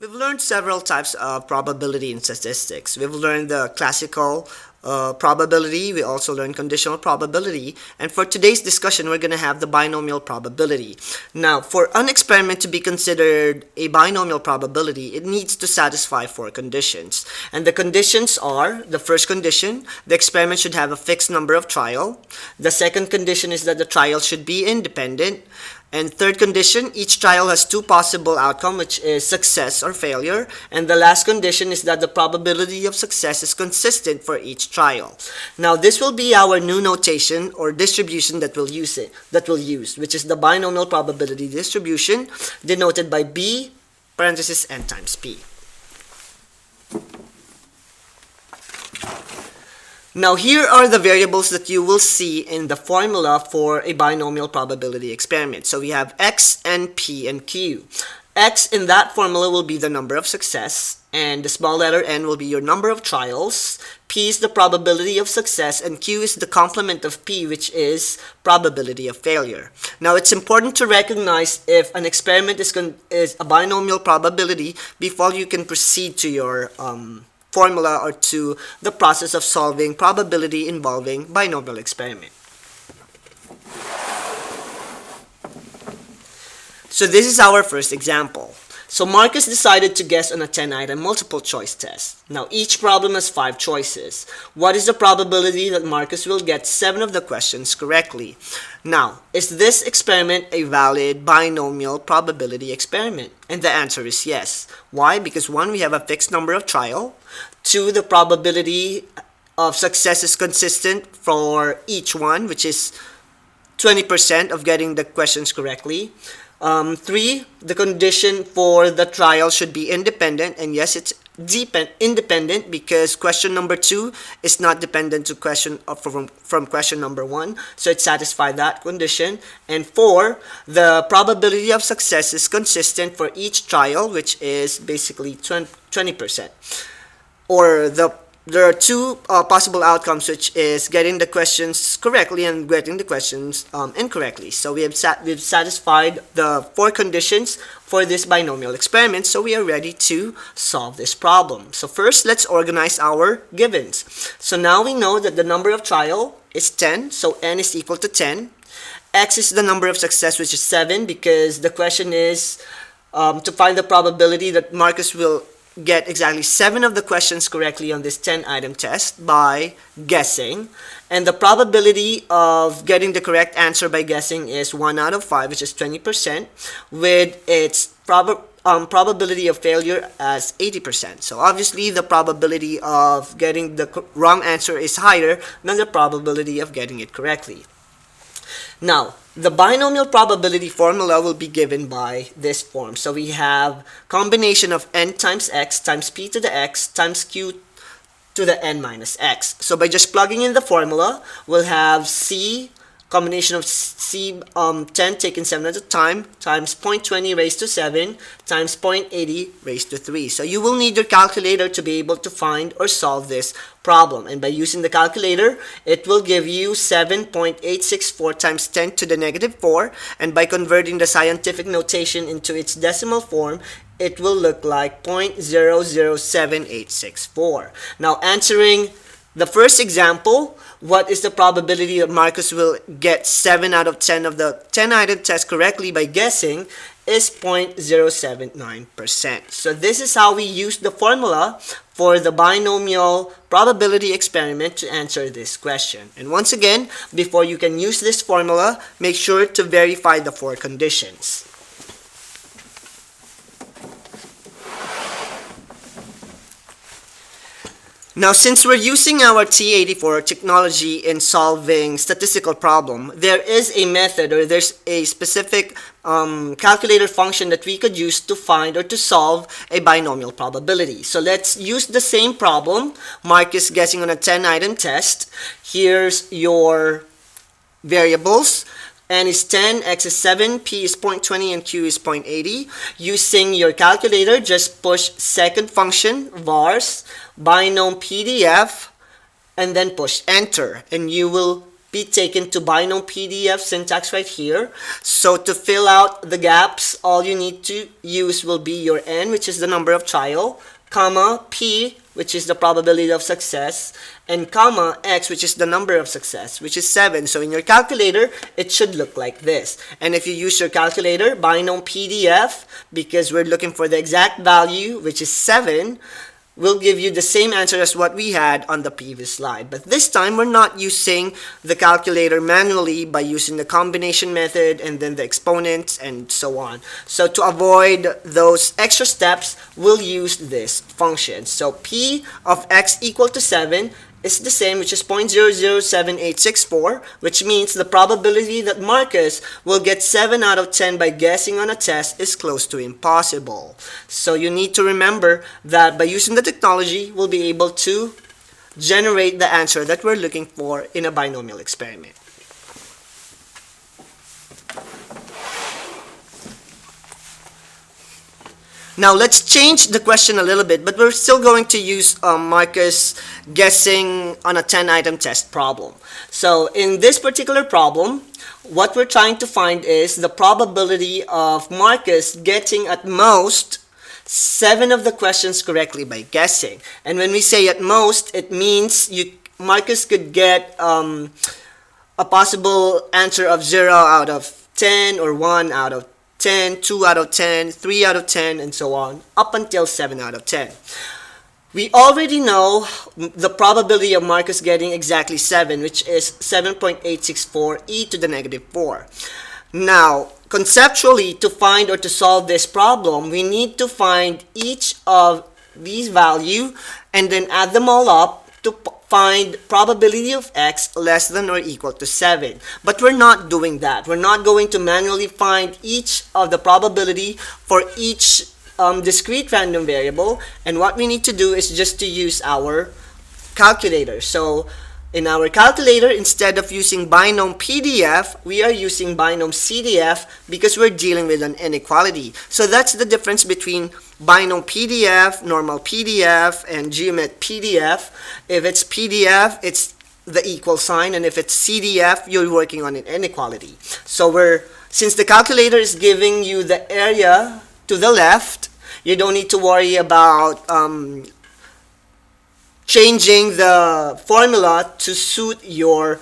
We've learned several types of probability in statistics. We've learned the classical probability. We also learned conditional probability. And for today's discussion, we're going to have the binomial probability. Now, for an experiment to be considered a binomial probability, it needs to satisfy four conditions. And the conditions are, the first condition, the experiment should have a fixed number of trial. The second condition is that the trial should be independent. And third condition, each trial has two possible outcomes, which is success or failure. And the last condition is that the probability of success is consistent for each trial. Now, this will be our new notation or distribution that we'll use, which is the binomial probability distribution, denoted by B parenthesis n times P. Now here are the variables that you will see in the formula for a binomial probability experiment. So we have x and p and q. X in that formula will be the number of success, and the small letter n will be your number of trials. P is the probability of success, and q is the complement of p, which is probability of failure. Now it's important to recognize if an experiment is a binomial probability before you can proceed to your formula or to the process of solving probability involving binomial experiment. So this is our first example. So Marcus decided to guess on a 10-item multiple choice test. Now each problem has 5 choices. What is the probability that Marcus will get 7 of the questions correctly? Now, is this experiment a valid binomial probability experiment? And the answer is yes. Why? Because 1, we have a fixed number of trial. 2, the probability of success is consistent for each one, which is 20% of getting the questions correctly. 3, the condition for the trial should be independent, and yes, it's independent because question number 2 is not dependent to question from question number 1, so it satisfies that condition. And 4, the probability of success is consistent for each trial, which is basically 20%. Or there are 2 possible outcomes, which is getting the questions correctly and getting the questions incorrectly. So we've satisfied the 4 conditions for this binomial experiment, so we are ready to solve this problem. So first, let's organize our givens. So now we know that the number of trial is 10, so n is equal to 10. X is the number of success, which is 7, because the question is to find the probability that Marcus will get exactly 7 of the questions correctly on this 10-item test by guessing. And the probability of getting the correct answer by guessing is 1 out of 5, which is 20%, with its probability of failure as 80%. So obviously the probability of getting the wrong answer is higher than the probability of getting it correctly. Now, the binomial probability formula will be given by this form. So we have combination of n times x times p to the x times q to the n minus x. So by just plugging in the formula, we'll have c, combination of c 10 taken 7 at a time, times 0.20 raised to 7, times 0.80 raised to 3. So you will need your calculator to be able to find or solve this problem. And by using the calculator, it will give you 7.864 times 10 to the negative 4. And by converting the scientific notation into its decimal form, it will look like 0.007864. Now, answering the first example, what is the probability that Marcus will get 7 out of 10 of the 10-item test correctly by guessing is 0.079%. So this is how we use the formula for the binomial probability experiment to answer this question. And once again, before you can use this formula, make sure to verify the 4 conditions. Now, since we're using our T84 technology in solving statistical problem, there is a method or there's a specific calculator function that we could use to find or to solve a binomial probability. So let's use the same problem. Marcus guessing on a 10-item test. Here's your variables. N is 10, X is 7, P is 0.20, and Q is 0.80. Using your calculator, just push second function, vars, binom PDF, and then push enter. And you will be taken to binomial PDF syntax right here. So to fill out the gaps, all you need to use will be your n, which is the number of trial, comma, p, which is the probability of success, and comma, x, which is the number of success, which is 7. So in your calculator, it should look like this. And if you use your calculator, binomial PDF, because we're looking for the exact value, which is 7, will give you the same answer as what we had on the previous slide. But this time, we're not using the calculator manually by using the combination method and then the exponents and so on. So to avoid those extra steps, we'll use this function. So p of x equal to 7 is the same, which is 0.007864, which means the probability that Marcus will get 7 out of 10 by guessing on a test is close to impossible. So you need to remember that by using the technology, we'll be able to generate the answer that we're looking for in a binomial experiment. Now let's change the question a little bit, but we're still going to use Marcus guessing on a 10-item test problem. So in this particular problem, what we're trying to find is the probability of Marcus getting at most 7 of the questions correctly by guessing. And when we say at most, it means Marcus could get a possible answer of 0 out of 10 or 1 out of 10, 2 out of 10, 3 out of 10, and so on, up until 7 out of 10. We already know the probability of Marcus getting exactly 7, which is 7.864 e to the negative 4. Now, conceptually, to find or to solve this problem, we need to find each of these values and then add them all up to find probability of x less than or equal to 7. But we're not doing that. We're not going to manually find each of the probability for each discrete random variable. And what we need to do is just to use our calculator. So in our calculator, instead of using binomial PDF, we are using binomial CDF because we're dealing with an inequality. So that's the difference between binomial PDF, normal PDF, and geomet PDF. If it's PDF, it's the equal sign, and if it's CDF, you're working on an inequality. So since the calculator is giving you the area to the left, you don't need to worry about changing the formula to suit your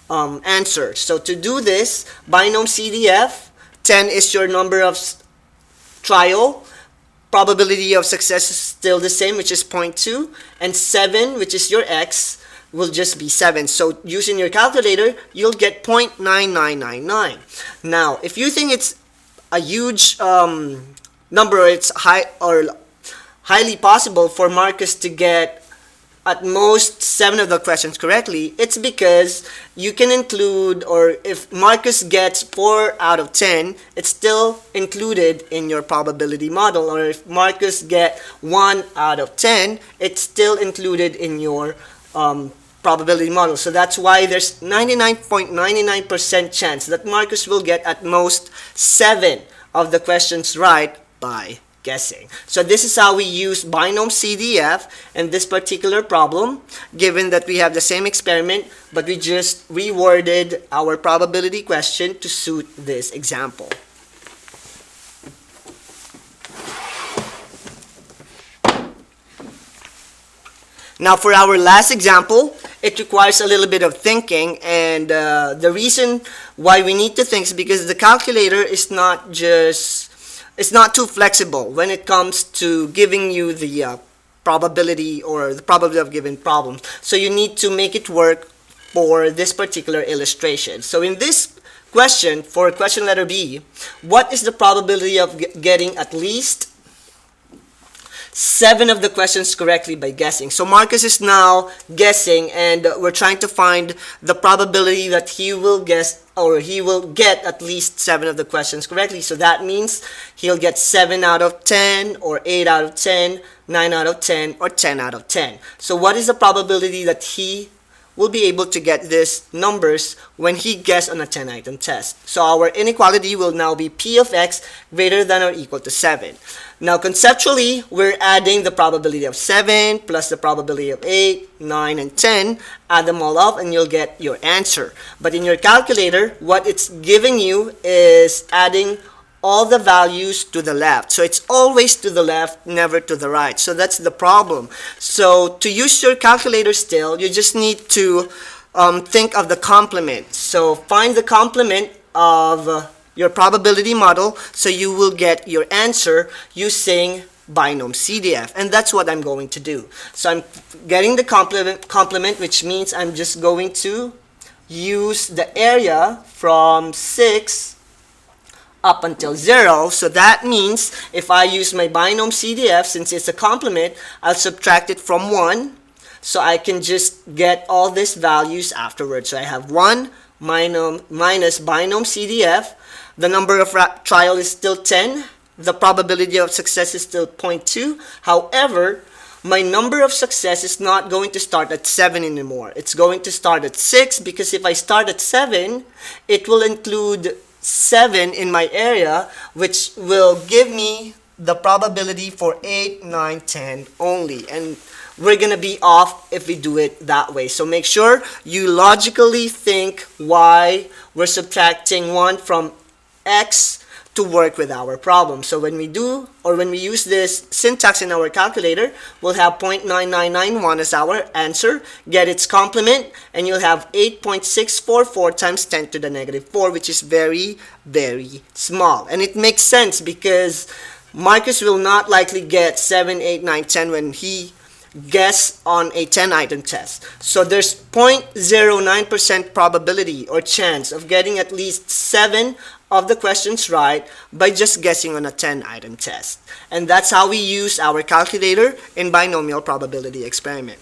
answer. So to do this, binomial CDF, 10 is your number of trial, probability of success is still the same, which is 0.2, and 7, which is your x, will just be 7. So using your calculator, you'll get 0.9999. Now, if you think it's a huge number, or it's highly possible for Marcus to get at most 7 of the questions correctly, it's because you can include, or if Marcus gets 4 out of 10, it's still included in your probability model. Or if Marcus get 1 out of 10, it's still included in your probability model. So that's why there's 99.99% chance that Marcus will get at most 7 of the questions right by guessing. So this is how we use binomial CDF in this particular problem, given that we have the same experiment, but we just reworded our probability question to suit this example. Now for our last example, it requires a little bit of thinking, and the reason why we need to think is because the calculator is not too flexible when it comes to giving you the probability or the probability of given problems. So you need to make it work for this particular illustration. So in this question, for question letter B, what is the probability of getting at least 7 of the questions correctly by guessing? So Marcus is now guessing, and we're trying to find the probability that he will guess, or he will get at least 7 of the questions correctly. So that means he'll get 7 out of 10, or 8 out of 10, 9 out of 10, or 10 out of 10. So what is the probability that he will be able to get these numbers when he guessed on a 10-item test. So our inequality will now be P of X greater than or equal to 7. Now conceptually, we're adding the probability of 7 plus the probability of 8, 9, and 10. Add them all up and you'll get your answer. But in your calculator, what it's giving you is adding all the values to the left. So it's always to the left, never to the right. So that's the problem. So to use your calculator still, you just need to think of the complement. So find the complement of your probability model so you will get your answer using binomial CDF. And that's what I'm going to do. So I'm getting the complement, which means I'm just going to use the area from 6 up until 0. So that means if I use my binomial CDF, since it's a complement, I'll subtract it from 1. So I can just get all these values afterwards. So I have 1 minus binomial CDF. The number of trial is still 10. The probability of success is still 0.2. However, my number of success is not going to start at 7 anymore. It's going to start at 6, because if I start at 7, it will include 7 in my area, which will give me the probability for 8, 9, 10 only. And we're going to be off if we do it that way. So make sure you logically think why we're subtracting 1 from X to work with our problem. So when we do, or when we use this syntax in our calculator, we'll have 0.9991 as our answer, get its complement, and you'll have 8.644 times 10 to the negative 4, which is very, very small. And it makes sense because Marcus will not likely get 7, 8, 9, 10 when he guess on a 10-item test. So there's 0.09% probability or chance of getting at least 7 of the questions right by just guessing on a 10-item test. And that's how we use our calculator in binomial probability experiment.